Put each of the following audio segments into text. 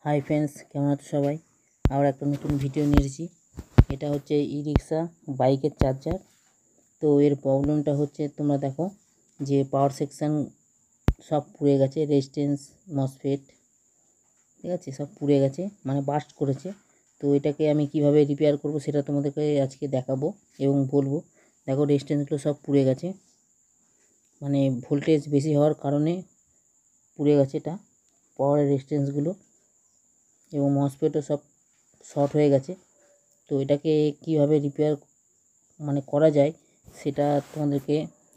Hi friends, কেমন আছো সবাই? আবার একটা নতুন ভিডিও নিয়ে এসেছি। এটা হচ্ছে ই রিক্সা বাইকের চার্জার। তো এর প্রবলেমটা হচ্ছে, তোমরা দেখো যে পাওয়ার সেকশান সব পুড়ে গেছে, রেজিস্ট্যান্স মসফেট, ঠিক আছে, সব পুড়ে গেছে, মানে বাস্ট করেছে। তো এটাকে আমি কিভাবে রিপেয়ার করব সেটা তোমাদেরকে আজকে দেখাবো এবং বলবো। দেখো, রেজিস্ট্যান্সগুলো সব পুড়ে গেছে, মানে ভোল্টেজ বেশি হওয়ার কারণে পুড়ে গেছে এটা, পাওয়ারের রেজিস্ট্যান্সগুলো, এবং মসফেটও সব শর্ট হয়ে গেছে। তো এটাকে কিভাবে রিপেয়ার করা যায় সেটা তোমাদেরকে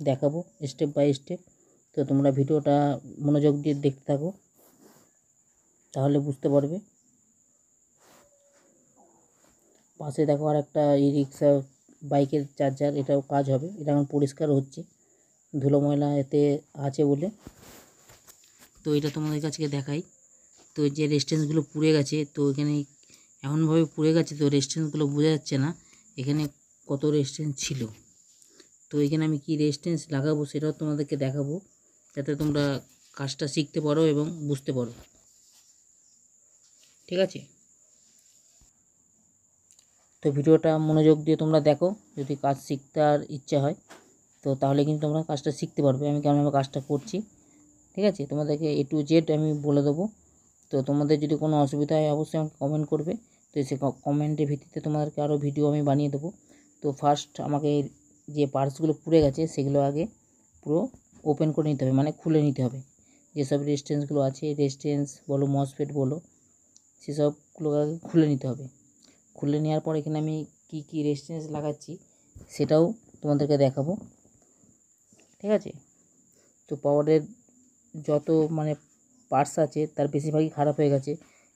দেখাবো স্টেপ বাই স্টেপ। তো তোমরা ভিডিওটা মনোযোগ দিয়ে দেখতে থাকো, তাহলে বুঝতে পারবে। পাশে দেখো আর একটা ই রিক্সা বাইকের চার্জার, এটাও কাজ হবে। এটা এখন পরিষ্কার হচ্ছে, ধুলো ময়লা এতে আছে বলে। তো এটা তোমাদের কাছে দেখাই। তো যে রেজিস্ট্যান্সগুলো পুড়ে গেছে, তো এখানে এমনভাবে পুড়ে গেছে তো রেজিস্ট্যান্সগুলো বোঝা যাচ্ছে না এখানে কত রেজিস্ট্যান্স ছিল। তো এখানে আমি কি রেজিস্ট্যান্স লাগাবো সেটাও তোমাদেরকে দেখাবো, যাতে তোমরা কাজটা শিখতে পারো এবং বুঝতে পারো, ঠিক আছে? তো ভিডিওটা মনোযোগ দিয়ে তোমরা দেখো, যদি কাজ শিখতে আর ইচ্ছা হয় তো তাহলে কিন্তু তোমরা কাজটা শিখতে পারবে। আমি কেমনভাবে কাজটা করছি, ঠিক আছে, তোমাদেরকে A to Z আমি বলে দেবো। তো তোমাদের যদি কোনো অসুবিধা হয় অবশ্যই আমাকে কমেন্ট করবে। তো সে কমেন্টের ভিত্তিতে তোমাদেরকে আরও ভিডিও আমি বানিয়ে দেবো। তো ফার্স্ট আমাকে যে পার্টসগুলো পুড়ে গেছে সেগুলো আগে পুরো ওপেন করে নিতে হবে, মানে খুলে নিতে হবে। যেসব রেজিস্ট্যান্সগুলো আছে, রেজিস্ট্যান্স বলো মসফেট বলো, সেসবগুলো আগে খুলে নিতে হবে। খুলে নেওয়ার পর এখানে আমি কি কি রেজিস্ট্যান্স লাগাচ্ছি সেটাও তোমাদেরকে দেখাবো, ঠিক আছে? তো পাওয়ারের যত পার্টস আছে তার বেশিরভাগই খারাপ হয়ে গেছে।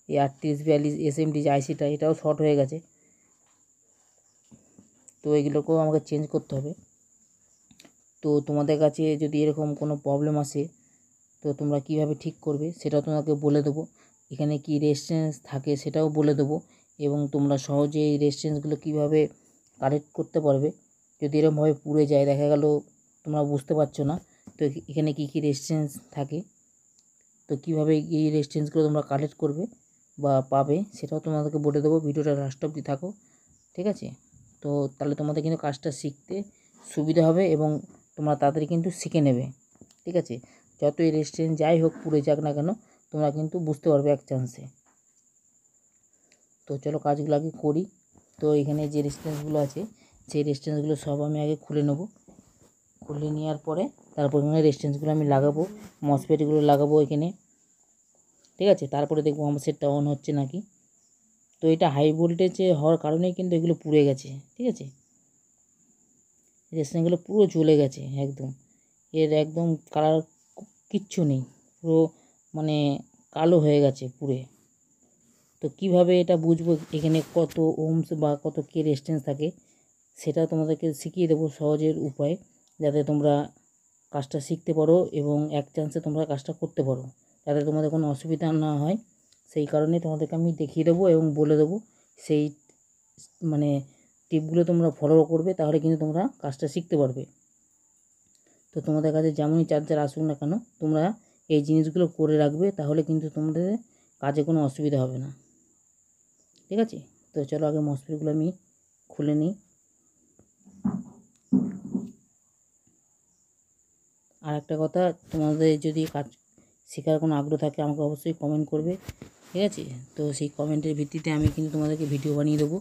এই 3842 SMD যে আইসিটা, এটাও শর্ট হয়ে গেছে। তো এগুলোকেও আমাকে চেঞ্জ করতে হবে। তো তোমাদের কাছে যদি এরকম কোনো প্রবলেম আসে তো তোমরা কীভাবে ঠিক করবে সেটাও তোমাকে বলে দেবো। এখানে কি রেজিস্ট্যান্স থাকে সেটাও বলে দেবো, এবং তোমরা সহজে এই রেজিস্ট্যান্সগুলো কীভাবে কারেক্ট করতে পারবে। যদি এরকমভাবে পুড়ে যায়, দেখা গেল তোমরা বুঝতে পারছো না তো এখানে কি কি রেজিস্ট্যান্স থাকে, তো কীভাবে এই রেজিস্ট্যান্সগুলো তোমরা কালেক্ট করবে বা পাবে সেটাও তোমাদেরকে বলে দেবো। ভিডিওটা লাস্ট অবধি থাকো, ঠিক আছে? তো তাহলে তোমাদের কিন্তু কাজটা শিখতে সুবিধা হবে এবং তোমরা তাড়াতাড়ি কিন্তু শিখে নেবে, ঠিক আছে? যতই রেজিস্ট্যান্স যাই হোক পুড়ে যাক না কেন, তোমরা কিন্তু বুঝতে পারবে এক চান্সে। তো চলো কাজগুলো আগে করি। তো এখানে যে রেজিস্ট্যান্সগুলো আছে সেই রেজিস্ট্যান্সগুলো সব আমি আগে খুলে নেব। খুলে নেওয়ার পরে তারপর এখানে রেজিস্ট্যান্সগুলো আমি লাগাবো, মসফেটগুলো লাগাবো এখানে, ঠিক আছে? তারপরে দেখবো আমার সেটটা অন হচ্ছে নাকি। তো এটা হাই ভোল্টেজে হওয়ার কারণেই কিন্তু এগুলো পুড়ে গেছে, ঠিক আছে? রেজিস্ট্যান্সগুলো পুরো জ্বলে গেছে একদম, এর একদম কালার কিচ্ছু নেই, পুরো কালো হয়ে গেছে পুড়ে। তো কিভাবে এটা বুঝবো এখানে কত ওহমস বা কত কে রেজিস্ট্যান্স থাকে সেটা তোমাদেরকে শিখিয়ে দেবো সহজের উপায়, যাতে তোমরা কাজটা শিখতে পারো এবং এক চান্সে তোমরা কাজটা করতে পারো, যাতে তোমাদের কোনো অসুবিধা না হয়। সেই কারণে তোমাদেরকে আমি দেখিয়ে দেবো এবং বলে দেবো। সেই টিপগুলো তোমরা ফলো করবে, তাহলে কিন্তু তোমরা কাজটা শিখতে পারবে। তো তোমাদের কাছে যেমনই চার্জার আসুক না কেন, তোমরা এই জিনিসগুলো করে রাখবে, তাহলে কিন্তু তোমাদের কাজে কোনো অসুবিধা হবে না, ঠিক আছে? তো চলো আগে মসফেটগুলো আমি খুলে নিই। আর একটা কথা, তোমাদের যদি কাজ শেখার কোনো আগ্রহ থাকে আমাকে অবশ্যই কমেন্ট করবে, ঠিক আছে? তো সেই কমেন্টের ভিত্তিতে আমি কিন্তু তোমাদেরকে ভিডিও বানিয়ে দেবো,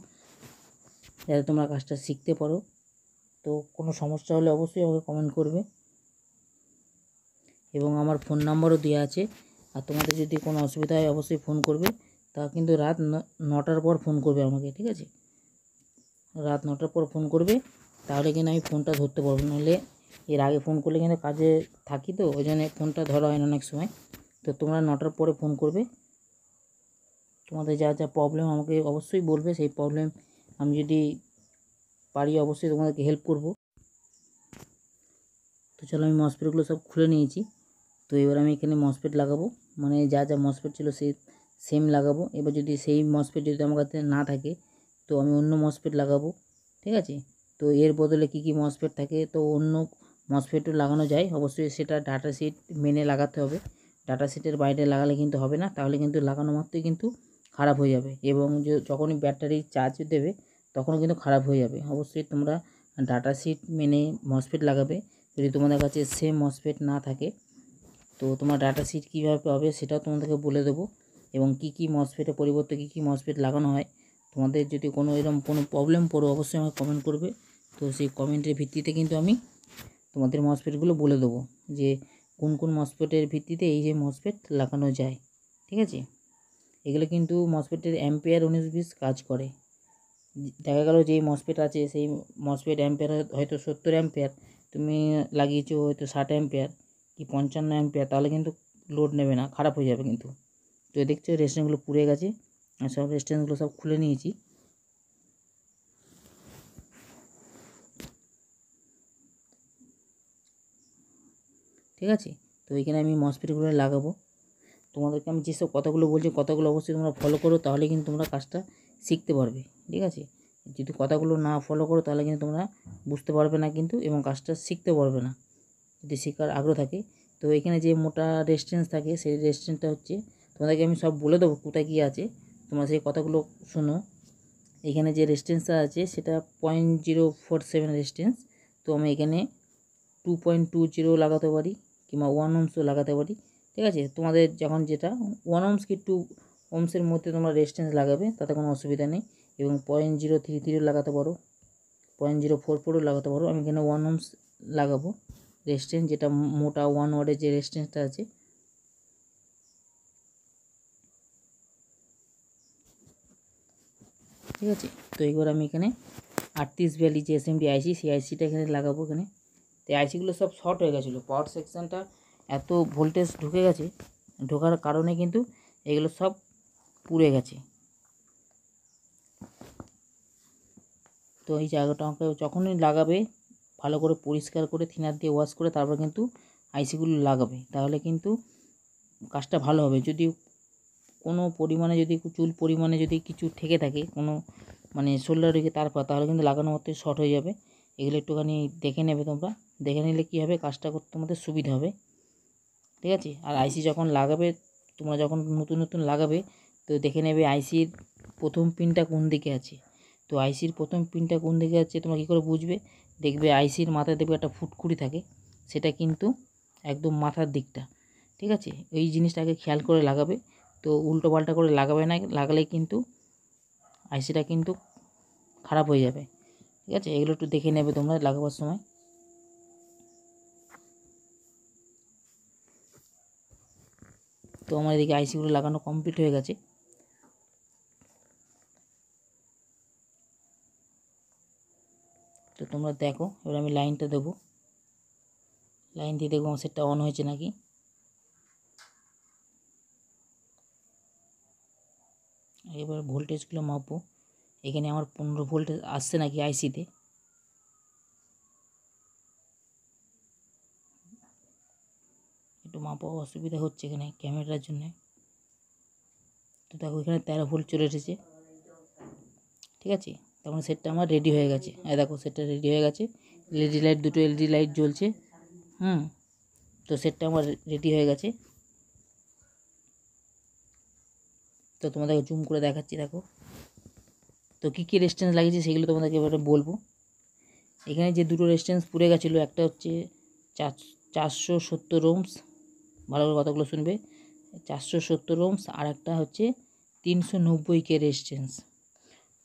যাতে তোমরা কাজটা শিখতে পারো। তো কোনো সমস্যা হলে অবশ্যই আমাকে কমেন্ট করবে, এবং আমার ফোন নাম্বারও দেওয়া আছে। আর তোমাদের যদি কোনো অসুবিধা হয় অবশ্যই ফোন করবে, তা কিন্তু রাত 9টার পর ফোন করবে আমাকে, ঠিক আছে? রাত 9টার পর ফোন করবে, তাহলে কিন্তু আমি ফোনটা ধরতে পারবো, নাহলে এর আগে ফোন করলে কিন্তু কাজে থাকি, তো ওই জন্য ফোনটা ধরা হয় না অনেক সময়। তো তোমরা 9টার পরে ফোন করবে, তোমাদের যা যা প্রবলেম আমাকে অবশ্যই বলবে। সেই প্রবলেম আমি যদি পারি অবশ্যই তোমাদেরকে হেল্প করব। তো চলো আমি মসফেটগুলো সব খুলে নিয়েছি। তো এবার আমি এখানে মসফেট লাগাবো, যা যা মসফেট ছিল সেই সেম লাগাবো। এবার যদি সেই মসফেট যদি আমার কাছে না থাকে তো আমি অন্য মসফেট লাগাবো, ঠিক আছে? তো এর বদলে কি কি মসফেট থাকে, তো অন্য মসফেটও লাগানো যায়, অবশ্যই সেটা ডাটা শিট মেনে লাগাতে হবে। ডাটা শিটের বাইরে লাগালে কিন্তু হবে না, তাহলে কিন্তু লাগানো মাত্রই কিন্তু খারাপ হয়ে যাবে, এবং যখনই ব্যাটারি চার্জ দেবে তখনও কিন্তু খারাপ হয়ে যাবে। অবশ্যই তোমরা ডাটা শিট মেনে মসফেট লাগাবে। যদি তোমাদের কাছে সেম মসফেট না থাকে তো তোমার ডাটা শিট কীভাবে পাবে সেটাও তোমাদেরকে বলে দেবো, এবং কী মসফেটের পরিবর্তে কী মসফেট লাগানো হয়। তোমাদের যদি কোনো এরকম কোনো প্রবলেম পড়ো অবশ্যই আমাকে কমেন্ট করবে। তো সেই কমেন্টের ভিত্তিতে কিন্তু আমি তোমাদের মসফেটগুলো বলে দেবো যে কোন মসফেটের ভিত্তিতে এই যে মসফেট লাগানো যায়। ঠিক আছে, এগুলো কিন্তু মসফেটের অ্যাম্পিয়ার 19-20 কাজ করে। দেখা গেল যেই মসফেট আছে সেই মসফেট অ্যাম্পিয়ার হয়তো 70 অ্যাম্পিয়ার, তুমি লাগিয়েছো হয়তো 60 অ্যাম্পিয়ার কি 55 অ্যাম্পিয়ার, তাহলে কিন্তু লোড নেবে না, খারাপ হয়ে যাবে কিন্তু। তো দেখছো রেজিস্ট্যান্সগুলো পুড়ে গেছে, আর সব রেজিস্ট্যান্সগুলো সব খুলে নিয়েছি। ঠিক আছে, তো এখানে আমি মসফেটগুলো লাগাবো। তোমাদেরকে আমি যেসব কথাগুলো বলছি কথাগুলো অবশ্যই তোমরা ফলো করো, তাহলে কিন্তু তোমরা কাজটা শিখতে পারবে। ঠিক আছে, যদি কথাগুলো না ফলো করো তাহলে কিন্তু তোমরা বুঝতে পারবে না কিন্তু, এবং কাজটা শিখতে পারবে না যদি শেখার আগ্রহ থাকে। তো এখানে যে মোটা রেজিস্ট্যান্স থাকে সেই রেজিস্ট্যান্সটা হচ্ছে, তোমাদেরকে আমি সব বলে দেবো কোথায় কী আছে, তোমরা সেই কথাগুলো শোনো। এখানে যে রেজিস্ট্যান্সটা আছে সেটা 0.047 রেজিস্ট্যান্স। তো আমি এখানে 2.20 লাগাতে পারি কিংবা 1 ohmsও লাগাতে পারি। ঠিক আছে, তোমাদের যখন যেটা 1 ohms কি 2 ohmsের মধ্যে তোমরা রেজিস্ট্যান্স লাগাবে তাতে কোনো অসুবিধা নেই, এবং 0.033 লাগাতে পারো, 0.044ও লাগাতে পারো। আমি এখানে 1 ohms লাগাবো রেজিস্ট্যান্স, যেটা মোটা 1 ওয়াটের যে রেজিস্ট্যান্সটা আছে। ঠিক আছে, তো এবার আমি এখানে 3842 যে SMD আইসি সেই আইসিটা এখানে লাগাবো এখানে। তো আইসিগুলো সব শর্ট হয়ে গেছিলো, পাওয়ার সেকশানটা এত ভোল্টেজ ঢুকে গেছে, ঢোকার কারণে কিন্তু এগুলো সব পুড়ে গেছে। তো এই জায়গাটা আমাকে যখনই লাগাবে ভালো করে পরিষ্কার করে থিনার দিয়ে ওয়াশ করে তারপর কিন্তু আইসিগুলো লাগাবে, তাহলে কিন্তু কাজটা ভালো হবে। যদি কোনো পরিমাণে যদি চুল পরিমাণে যদি কিছু থেকে থাকে কোনো মানে সোল্ডার রেখে তারপর, তাহলে কিন্তু লাগানো মাত্রই শর্ট হয়ে যাবে। এগুলো একটুখানি দেখে নেবে তোমরা, দেখে নিলে কী হবে কাজটা করতে তোমাদের সুবিধা হবে। ঠিক আছে, আর আইসি যখন লাগাবে, তোমরা যখন নতুন লাগাবে তো দেখে নেবে আইসির প্রথম পিনটা কোন দিকে আছে। তো আইসির প্রথম পিনটা কোন দিকে আছে তোমরা কী করে বুঝবে, দেখবে আইসির মাথায় দেখবে একটা ফুটকুড়ি থাকে, সেটা কিন্তু একদম মাথার দিকটা। ঠিক আছে, এই জিনিসটাকে খেয়াল করে লাগাবে। তো উল্টো পাল্টা করে লাগাবে না, লাগালে কিন্তু আইসিটা কিন্তু খারাপ হয়ে যাবে। ঠিক আছে, এগুলো একটু দেখে নেবে তোমরা লাগাবার সময়। তো আমার এদিকে আইসিগুলো লাগানো কমপ্লিট হয়ে গেছে। তো তোমরা দেখো, এবার আমি লাইনটা দেবো, লাইন দিয়ে দেখবো আমার সেটটা অন হয়েছে নাকি। এবার ভোল্টেজগুলো মাপবো, এখানে আমার 15 ভোল্টেজ আসছে নাকি আইসিতে। একটু মাপা অসুবিধা হচ্ছে এখানে ক্যামেরার জন্য। তো দেখো এখানে 13 ভোল্ট চলে এসেছে। ঠিক আছে, তখন সেটটা আমার রেডি হয়ে গেছে। দেখো সেটটা রেডি হয়ে গেছে, এলইডি লাইট, দুটো এলইডি লাইট জ্বলছে। তো সেটটা আমার রেডি হয়ে গেছে। তো তোমাদেরকে জুম করে দেখাচ্ছি, দেখো তো কী রেজিস্ট্যান্স লাগিয়েছি সেগুলো তোমাদেরকে এবারে বলবো। এখানে যে দুটো রেজিস্ট্যান্স পুড়ে গেছিলো, একটা হচ্ছে 470 ohms, ভালো করে কথাগুলো শুনবে, 470 ohms, আর একটা হচ্ছে 390K রেজিস্ট্যান্স।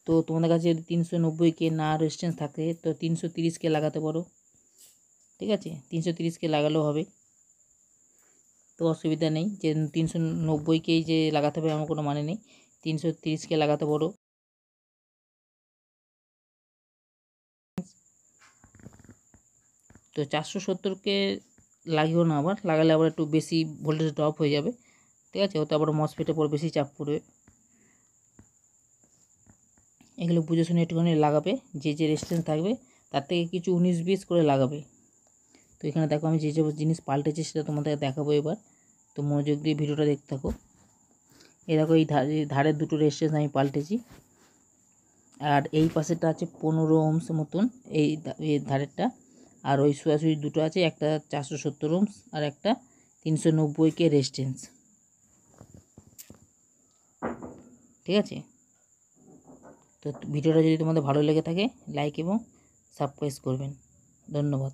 তো তোমাদের কাছে যদি 390K না রেজিস্ট্যান্স থাকে তো 330K লাগাতে পারো। ঠিক আছে, 330K লাগালেও হবে, তো অসুবিধা নেই। যে 390K যে লাগাতে হবে এমন কোনো মানে নেই, 330K লাগাতে পারো। তো 470K লাগিও না, আবার লাগালে আবার একটু বেশি ভোল্টেজ ড্রপ হয়ে যাবে। ঠিক আছে, ওতে আবার মসফেটের পর বেশি চাপ পড়বে। এগুলো বুঝে শুনে একটুখানি লাগাবে, যে রেজিস্ট্যান্স থাকবে তার থেকে কিছু 19-20 করে লাগাবে। তো এখানে দেখো আমি যে জিনিস পাল্টেছি সেটা তোমাদের দেখাবো এবার। তো মনোযোগ দিয়ে ভিডিওটা দেখতে থাকো। এই দেখো এই ধারের দুটো রেজিস্ট্যান্স আমি পাল্টেছি, আর এই পাশেরটা আছে 15 ohms মতন এই ধারেরটা, আর ওই সোজাসুজি দুটো আছে, একটা 470 ohms আর একটা 390 রেজিস্ট্যান্স। ঠিক আছে, তো ভিডিওটা যদি তোমাদের ভালো লেগে থাকে লাইক এবং সাবস্ক্রাইব করবেন। ধন্যবাদ।